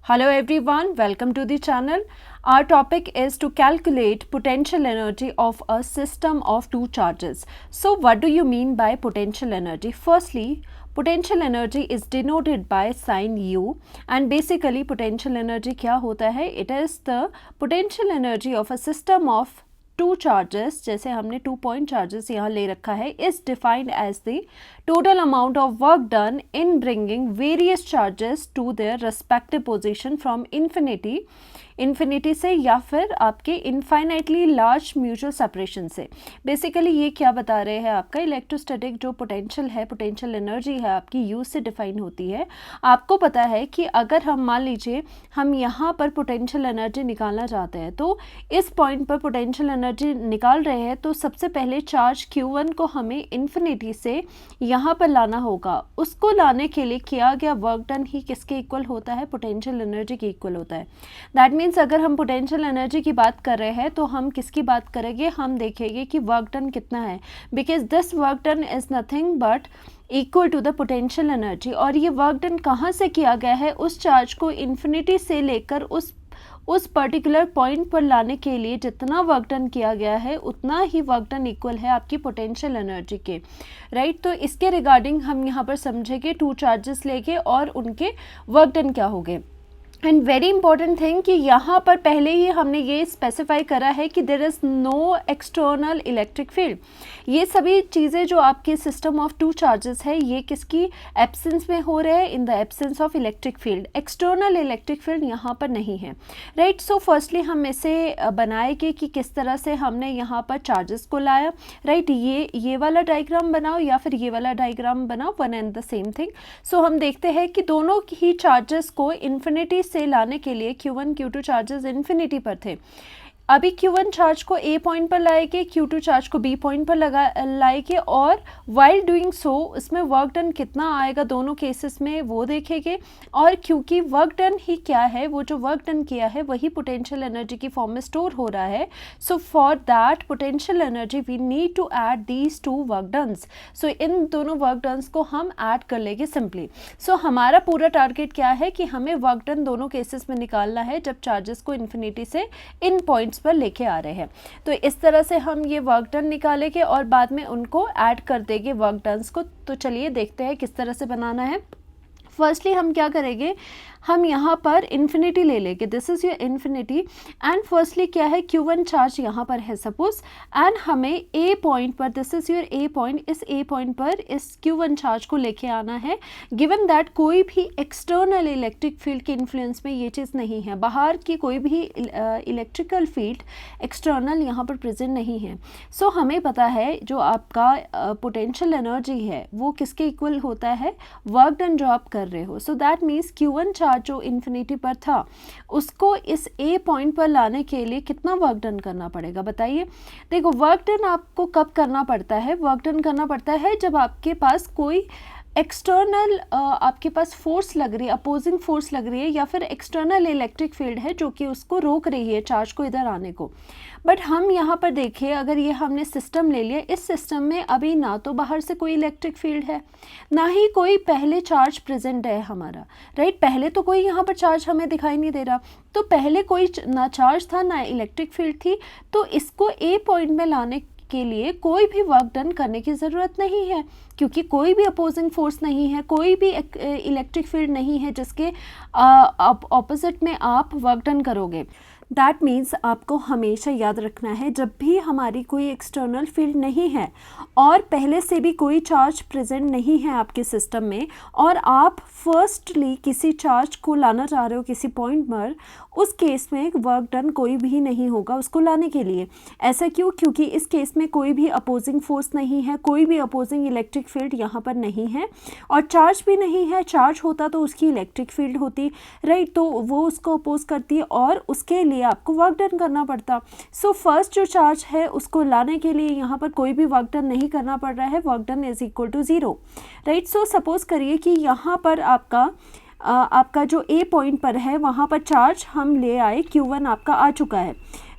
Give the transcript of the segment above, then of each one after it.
Hello everyone, welcome to the channel. Our topic is to calculate potential energy of a system of two charges. So what do you mean by potential energy? Firstly, potential energy is denoted by sign U and basically potential energy क्या होता है? It is the potential energy of a system of two charges, जैसे हमने 2 point charges यहाँ ले रखा है, is defined as the total amount of work done in bringing various charges to their respective position from infinity से या फिर आपके इनफाइनाइटली लार्ज म्यूचुअल सेपरेशन से। बेसिकली ये क्या बता रहे हैं, आपका इलेक्ट्रोस्टैटिक जो पोटेंशियल है, पोटेंशियल एनर्जी है, आपकी यू से डिफाइन होती है। आपको पता है कि अगर हम मान लीजिए हम यहाँ पर पोटेंशियल एनर्जी निकालना चाहते हैं, तो इस पॉइंट पर पोटेंशियल एनर्जी निकाल रहे हैं, तो सबसे पहले चार्ज Q1 को हमें इन्फिनिटी से यहाँ पर लाना होगा। उसको लाने के लिए किया गया वर्क डन ही किसके इक्वल होता है? पोटेंशियल एनर्जी के इक्वल होता है। दैट मीन्स अगर हम पोटेंशियल एनर्जी की बात कर रहे हैं तो हम किसकी बात करेंगे? हम देखेंगे कि वर्क डन कितना है, because this work done is nothing but equal to the potential energy. और ये वर्क डन कहाँ से किया गया है? उस चार्ज को इन्फिनिटी से लेकर उस पर्टिकुलर पॉइंट पर लाने के लिए जितना वर्क डन किया गया है उतना ही वर्क डन इक्वल है आपकी पोटेंशियल एनर्जी के, राइट। तो इसके रिगार्डिंग हम यहाँ पर समझेंगे टू चार्जेस लेके और उनके वर्क डन क्या होंगे। एंड वेरी इंपॉर्टेंट थिंग कि यहाँ पर पहले ही हमने ये स्पेसिफाई करा है कि there is no external electric field. ये सभी चीज़ें जो आपके सिस्टम ऑफ टू चार्जेस है, ये किसकी एब्सेंस में हो रहे हैं? In the absence of electric field. External electric field यहाँ पर नहीं है, राइट। सो फर्स्टली हम इसे बनाएंगे कि किस तरह से हमने यहाँ पर चार्जेस को लाया, राइट। ये वाला डायग्राम बनाओ या फिर ये वाला डायग्राम बनाओ, one and the same thing. So हम देखते हैं कि दोनों ही चार्जेस को इन्फिनिटी से लाने के लिए Q1 Q2 चार्जेस इन्फिनिटी पर थे। अभी Q1 चार्ज को A पॉइंट पर लाएंगे, Q2 चार्ज को B पॉइंट पर लाएंगे और वाइल डूइंग सो इसमें वर्क डन कितना आएगा दोनों केसेस में वो देखेंगे। और क्योंकि वर्क डन ही क्या है, वो जो वर्क डन किया है वही पोटेंशियल एनर्जी की फॉर्म में स्टोर हो रहा है। So for that potential energy we need to add these two work dones. So इन दोनों वर्क डन्स को हम ऐड कर लेंगे सिंपली। सो हमारा पूरा टारगेट क्या है कि हमें वर्क डन दोनों केसेस में निकालना है जब चार्जेस को इन्फिनिटी से इन पॉइंट्स पर लेके आ रहे हैं। तो इस तरह से हम ये वर्क डन निकालेंगे और बाद में उनको ऐड कर देंगे वर्क डन्स को। तो चलिए देखते हैं किस तरह से बनाना है। फर्स्टली हम क्या करेंगे, हम यहाँ पर इन्फिनिटी ले लेंगे, this is your infinity. And firstly क्या है, Q1 चार्ज यहाँ पर है सपोज, एंड हमें A पॉइंट पर, this is your A point, इस A पॉइंट पर इस Q1 चार्ज को लेके आना है। गिवन दैट कोई भी एक्सटर्नल इलेक्ट्रिक फील्ड के इन्फ्लुएंस में ये चीज़ नहीं है, बाहर की कोई भी इलेक्ट्रिकल फील्ड एक्सटर्नल यहाँ पर प्रेजेंट नहीं है। सो हमें पता है जो आपका पोटेंशियल एनर्जी है वो किसके इक्वल होता है? वर्क डन जो आप कर रहे हो। So that means Q1 charge जो इन्फिनिटी पर था उसको इस A पॉइंट पर लाने के लिए कितना वर्क डन करना पड़ेगा बताइए। देखो वर्क डन आपको कब करना पड़ता है? वर्क डन करना पड़ता है जब आपके पास कोई एक्सटर्नल आपके पास फोर्स लग रही है, अपोजिंग फोर्स लग रही है, या फिर एक्सटर्नल इलेक्ट्रिक फील्ड है जो कि उसको रोक रही है चार्ज को इधर आने को। बट हम यहाँ पर देखिए, अगर ये हमने सिस्टम ले लिया, इस सिस्टम में अभी ना तो बाहर से कोई इलेक्ट्रिक फील्ड है, ना ही कोई पहले चार्ज प्रेजेंट है हमारा, राइट। पहले तो कोई यहाँ पर चार्ज हमें दिखाई नहीं दे रहा, तो पहले कोई ना चार्ज था ना इलेक्ट्रिक फील्ड थी। तो इसको A पॉइंट में लाने के लिए कोई भी वर्क डन करने की ज़रूरत नहीं है, क्योंकि कोई भी अपोजिंग फोर्स नहीं है, कोई भी इलेक्ट्रिक फील्ड नहीं है जिसके ऑपोजिट में आप वर्क डन करोगे। दैट मीन्स आपको हमेशा याद रखना है, जब भी हमारी कोई एक्सटर्नल फील्ड नहीं है और पहले से भी कोई चार्ज प्रेजेंट नहीं है आपके सिस्टम में, और आप फर्स्टली किसी चार्ज को लाना चाह रहे हो किसी पॉइंट पर, उस केस में वर्क डन कोई भी नहीं होगा उसको लाने के लिए। ऐसा क्यों? क्योंकि इस केस में कोई भी अपोजिंग फोर्स नहीं है, कोई भी अपोजिंग इलेक्ट्रिक फील्ड यहाँ पर नहीं है, और चार्ज भी नहीं है। चार्ज होता तो उसकी इलेक्ट्रिक फील्ड होती, राइट, तो वो उसको अपोज करती है और उसके लिए आपको वर्क डन करना पड़ता। सो फर्स्ट जो चार्ज है उसको लाने के लिए यहाँ पर कोई भी वर्क डन नहीं करना पड़ रहा है, work done is equal to 0, right. So suppose करिए कि यहाँ पर आपका जो A पॉइंट पर है वहाँ पर चार्ज हम ले आए, Q1 आपका आ चुका है,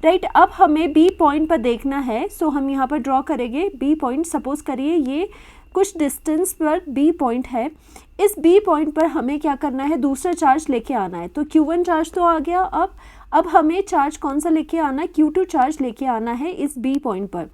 राइट। अब हमें B पॉइंट पर देखना है। सो हम यहाँ पर ड्रॉ करेंगे B पॉइंट। सपोज करिए ये कुछ डिस्टेंस पर बी पॉइंट है, इस बी पॉइंट पर हमें क्या करना है, दूसरा चार्ज लेके आना है। तो Q1 चार्ज तो आ गया, अब हमें चार्ज कौन सा लेके आना है, Q2 चार्ज लेके आना है इस बी पॉइंट पर।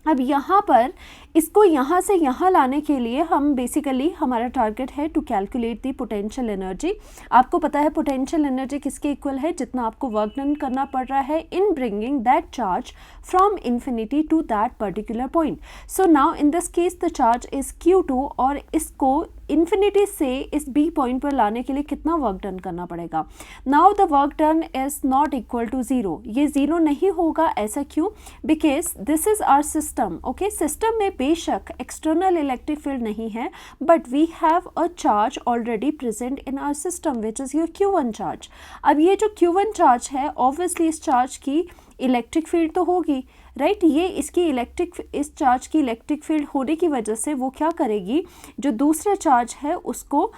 अब यहाँ पर इसको यहाँ से यहाँ लाने के लिए हम बेसिकली हमारा टारगेट है to calculate the potential energy. आपको पता है पोटेंशियल एनर्जी किसके इक्वल है, जितना आपको वर्क डन करना पड़ रहा है in bringing that charge from infinity to that particular point. So now in this case the charge is Q2 और इसको इन्फिनिटी से इस बी पॉइंट पर लाने के लिए कितना वर्क डन करना पड़ेगा। Now the work done is not equal to zero, ये ज़ीरो नहीं होगा। ऐसा क्यों, because this is our system. Okay, system में बेशक एक्सटर्नल इलेक्ट्रिक फील्ड नहीं है, but we have a charge already present in our system which is your Q1 charge. अब ये जो Q1 चार्ज है, ऑब्वियसली इस चार्ज की इलेक्ट्रिक फील्ड तो होगी, राइट। ये इसकी इस चार्ज की इलेक्ट्रिक फील्ड होने की वजह से वो क्या करेगी, जो दूसरा चार्ज है उसको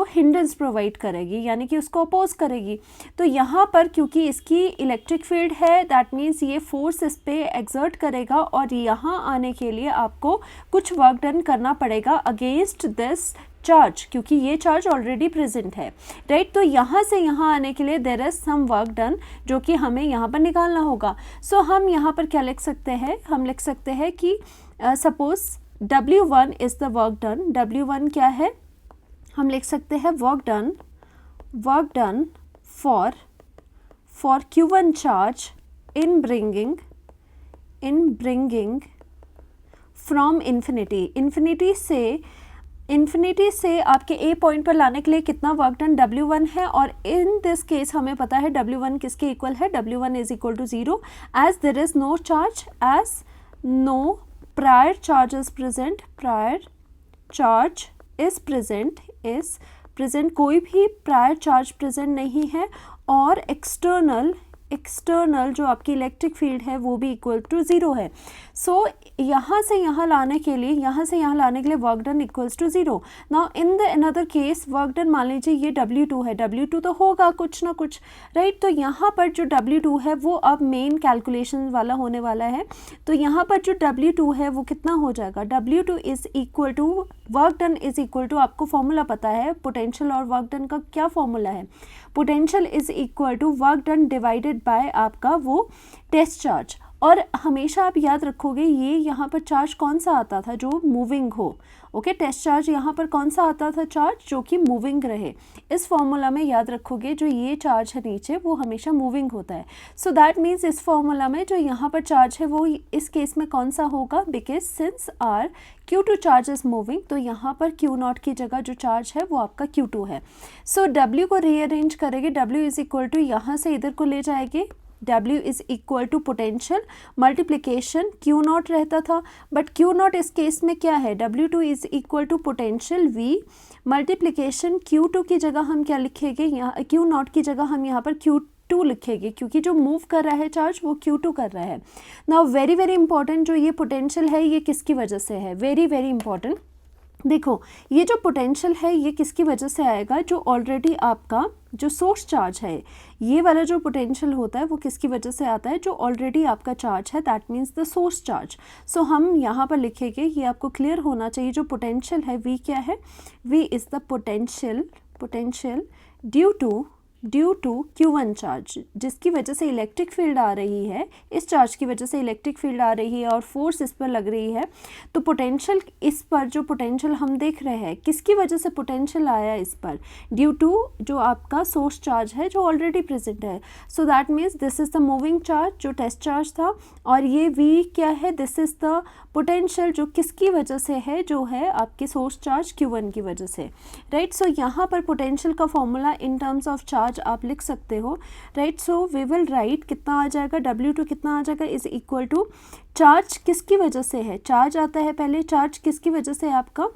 हिंड्रेंस प्रोवाइड करेगी, यानी कि उसको अपोज करेगी। तो यहाँ पर क्योंकि इसकी इलेक्ट्रिक फील्ड है, दैट मीन्स ये फोर्स इस पे एक्सर्ट करेगा और यहाँ आने के लिए आपको कुछ वर्क डन करना पड़ेगा अगेंस्ट दिस चार्ज, क्योंकि ये चार्ज ऑलरेडी प्रेजेंट है, राइट। तो यहाँ से यहाँ आने के लिए there is some work done जो कि हमें यहाँ पर निकालना होगा। सो हम यहाँ पर क्या लिख सकते हैं, हम लिख सकते हैं कि suppose W1 is the work done. W1 क्या है, हम लिख सकते हैं work done for Q1 charge in bringing from infinity से आपके ए पॉइंट पर लाने के लिए कितना वर्क डन W1 है। और इन दिस केस हमें पता है W1 किसके इक्वल है, W1 is equal to zero as there is no charge, as no prior charge is present, कोई भी प्रायर चार्ज प्रेजेंट नहीं है और एक्सटर्नल जो आपकी इलेक्ट्रिक फील्ड है वो भी इक्वल टू ज़ीरो है। सो यहाँ से यहाँ लाने के लिए work done equals to zero. Now in the another case work done, मान लीजिए ये W2 है, W2 तो होगा कुछ ना कुछ, राइट। तो यहाँ पर जो W2 है वो अब मेन कैलकुलेशन वाला होने वाला है। तो यहाँ पर जो W2 है वो कितना हो जाएगा, W2 is equal to work done is equal to, आपको फॉर्मूला पता है पोटेंशियल और वर्क डन का क्या फॉर्मूला है, potential is equal to work done divided by आपका वो टेस्ट चार्ज। और हमेशा आप याद रखोगे ये यहाँ पर चार्ज कौन सा आता था, जो मूविंग हो। ओके, टेस्ट चार्ज यहाँ पर कौन सा आता था, चार्ज जो कि मूविंग रहे। इस फॉर्मूला में याद रखोगे जो ये चार्ज है नीचे वो हमेशा मूविंग होता है। सो दैट मीन्स इस फॉर्मूला में जो यहाँ पर चार्ज है वो इस केस में कौन सा होगा, because since our Q2 charge is moving, तो यहाँ पर Q0 की जगह जो चार्ज है वो आपका Q2 है। सो W को रीअरेंज करेंगे, W इज इक्वल टू यहाँ से इधर को ले जाएंगे, W is equal to potential multiplication Q0 रहता था, बट Q0 इस केस में क्या है, W2 is equal to potential V multiplication Q2 की जगह हम क्या लिखेंगे, यहाँ Q0 की जगह हम यहाँ पर Q2 लिखेंगे, क्योंकि जो मूव कर रहा है चार्ज वो Q2 कर रहा है। नाउ वेरी वेरी इंपॉर्टेंट, जो ये पोटेंशियल है ये किसकी वजह से है, वेरी वेरी इंपॉर्टेंट। देखो ये जो पोटेंशियल है ये किसकी वजह से आएगा, जो ऑलरेडी आपका जो सोर्स चार्ज है, ये वाला जो पोटेंशियल होता है वो किसकी वजह से आता है, जो ऑलरेडी आपका चार्ज है, that means the source charge. So हम यहाँ पर लिखेंगे, ये आपको क्लियर होना चाहिए, जो पोटेंशियल है V क्या है, V is the potential due to Q1 charge, जिसकी वजह से इलेक्ट्रिक फील्ड आ रही है, इस चार्ज की वजह से इलेक्ट्रिक फील्ड आ रही है और फोर्स इस पर लग रही है। तो पोटेंशियल इस पर जो पोटेंशियल हम देख रहे हैं किसकी वजह से पोटेंशियल आया इस पर, ड्यू टू जो आपका सोर्स चार्ज है जो ऑलरेडी प्रेजेंट है। So that means this is the moving charge जो टेस्ट चार्ज था, और ये V क्या है, दिस इज़ द पोटेंशियल जो किसकी वजह से है, जो है आपके सोर्स चार्ज Q1 की वजह से, राइट। सो यहाँ पर पोटेंशियल का formula in terms of charge आप लिख सकते हो, right. So we will write कितना आ जाएगा, W2 कितना आ जाएगा, इज इक्वल टू चार्ज किसकी वजह से है, चार्ज आता है पहले, चार्ज किसकी वजह से आपका,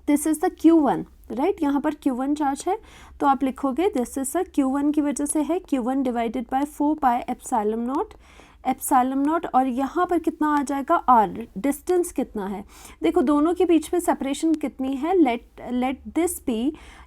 this is the Q1, right. यहाँ पर Q1 चार्ज है तो आप लिखोगे दिस इज द Q1 की वजह से है, Q1 divided by 4 pi epsilon not, और यहाँ पर कितना आ जाएगा R, डिस्टेंस कितना है, देखो दोनों के बीच में सेपरेशन कितनी है, let this be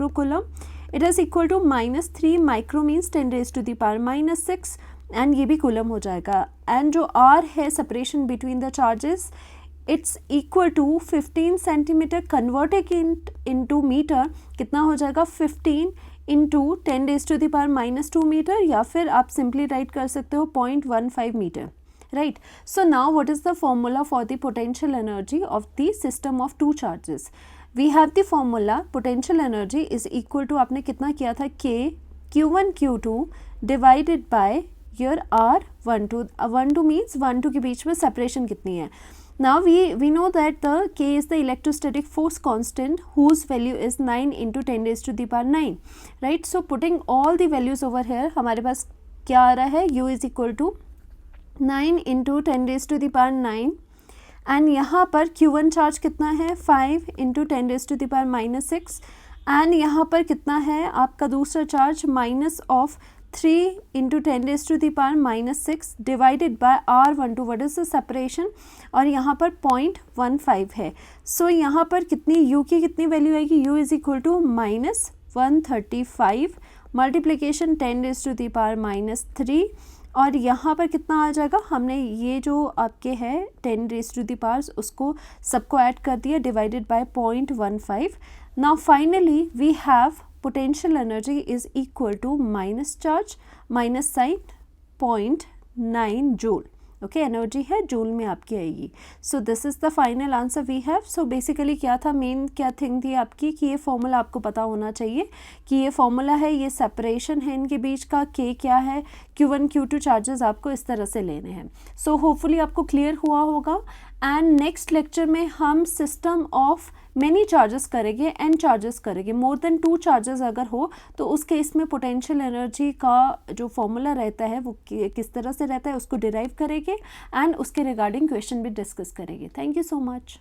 microcoulomb. It is equal to -3 micro means 10⁻⁻⁶, and ये भी कुलम हो जाएगा. एंड जो आर है separation between the charges, it's equal to 15 centimetre converted into metre. कितना हो जाएगा? 15 इंटू 10⁻⁻² मीटर, या फिर आप सिंपली राइट कर सकते हो 0.15 metre. Right. So now what is the formula for the potential energy of the system of two charges? We have the formula potential energy is equal to, आपने कितना किया था, K Q1 Q2 divided by here r 1 2, 1 2 means 1 2 के बीच में separation कितनी है. Now we know that the K is the electrostatic force constant whose value is 9 into 10 raised to the power 9, right? So putting all the values over here, हमारे पास क्या आ रहा है, U is equal to 9 into 10 raised to the power 9 and यहाँ पर Q1 charge कितना है, 5 into 10 raised to the power minus 6 and यहाँ पर कितना है आपका दूसरा charge, minus of 3 into 10 raised to the power minus 6 divided by R12, what is the separation, और यहाँ पर 0.15 है. सो यहाँ पर कितनी U की कितनी वैल्यू आएगी, U is equal to -135 multiplication 10 raised to the power minus 3 और यहाँ पर कितना आ जाएगा, हमने ये जो आपके है 10 raised to the powers उसको सबको ऐड कर दिया divided by 0.15. Now finally we have potential energy is equal to minus charge minus sign 0.9 joule. Okay, energy है जूल में आपकी आएगी. So this is the final answer we have. So basically क्या था, मेन क्या thing थी आपकी कि ये फॉर्मूला आपको पता होना चाहिए कि ये फॉर्मूला है, ये सेपरेशन है इनके बीच का, के क्या है, Q1 Q2 चार्जेस आपको इस तरह से लेने हैं. सो होपफुली आपको क्लियर हुआ होगा. एंड नेक्स्ट लेक्चर में हम सिस्टम ऑफ मेनी चार्जेस करेंगे, एन चार्जेस करेंगे. मोर देन 2 चार्जेस अगर हो तो उस केस में पोटेंशियल एनर्जी का जो फॉर्मूला रहता है वो किस तरह से रहता है उसको डिराइव करेंगे एंड उसके रिगार्डिंग क्वेश्चन भी डिस्कस करेंगे. Thank you so much.